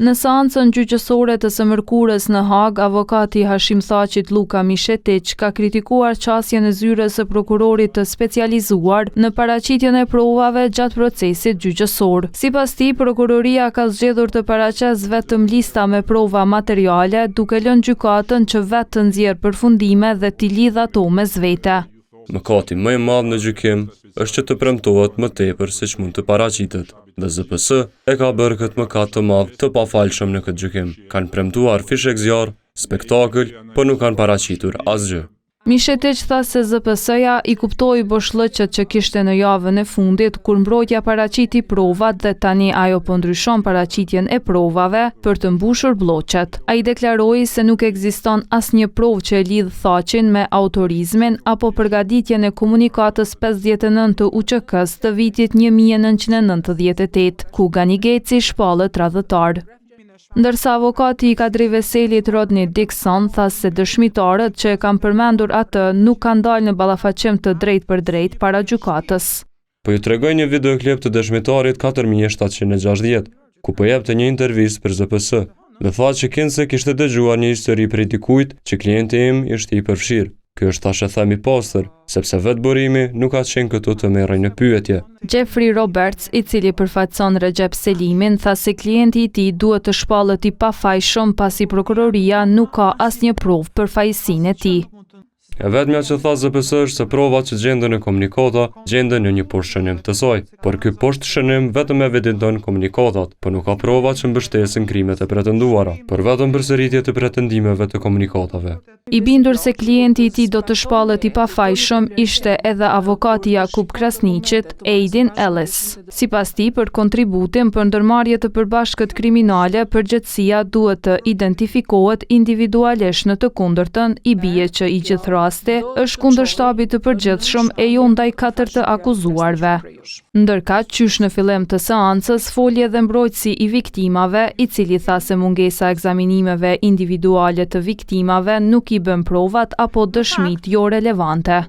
Në seancën gjyqësore të së mërkurës në Hag, avokati Hashim Thaqit Luka Mishetiq ka kritikuar qasjen e zyrës së prokurorit të specializuar në paraqitjen e provave gjatë procesit gjyqësor. Sipas tij, prokuroria ka zgjedhur të paraqes vetëm lista me prova materiale, duke lënë gjykatën që vetë të nxjerrë përfundime dhe t'i lidhë ato mes vete. Mëkati më i madh në gjykim është që të premtohet më tepër se ç'mund të paraqitet. Dhe ZPS e ka bërë këtë mëkat të madh të pafalshëm në këtë gjykim. Kanë premtuar fishek zjarr, spektakël, por nuk kanë paraqitur asgjë. Mishetiq tha se ZPS-ja i kuptoi boshllëqet që kishte në javën e fundit kur mbrojtja paraqiti provat dhe tani ajo po ndryshon paraqitjen e provave për të mbushur bllloqet. Ai deklaroi se nuk ekziston asnjë provë që e lidh Thaqin me autorizmin apo përgatitjen e komunikatës 59 të UÇK-s të vitit 1998, ku Ganigeci shpallet radhëtar. Ndërsa avokati i Kadri Veselit Rodney Dixon tha se dëshmitarët që e kanë përmendur atë nuk kanë dalë në ballafaqim të drejtë për drejtë para gjykatës. Po ju tregoj një videoklip të dëshmitarit 4760, ku po jepte një intervistë për ZPS dhe tha që Kinse kishte dëgjuar një histori prej dikujt që klienti im ishte i përfshirë. Ky është thashë themi pastër, sepse vetë burimi nuk ka qenë këtu të merrej në pyetje. Jeffrey Roberts, i cili përfaqëson Recep Selimin, tha se klienti i tij duhet të shpallet i pafajshëm pasi prokuroria nuk ka asnjë provë për fajësinë e tij. E vetmja që tha ZPS është se provat që gjenden në komunikata gjenden në një poshtë-shënim të saj, por ky poshtë-shënim vetëm evidenton komunikatat, por nuk ka prova që mbështesin krimet e pretenduara, por vetëm përsëritje të pretendimeve të komunikatave. I bindur se klienti i tij do të shpallet i pafajshëm ishte edhe avokati Jakub Krasniqit, Aidin Ellis. Sipas tij, për kontributin për ndërmarrje të përbashkët kriminale, përgjegjësia duhet të identifikohet individualisht, në të kundërtën i bie që i gjithë rasti është kundër shtabit të përgjithshëm e jo ndaj 4 të akuzuarve. Ndërkaq, qysh në fillim të seancës foli edhe mbrojtësi i viktimave, i cili tha se mungesa e ekzaminimeve individuale të viktimave nuk i bën provat apo dëshmit jo relevante.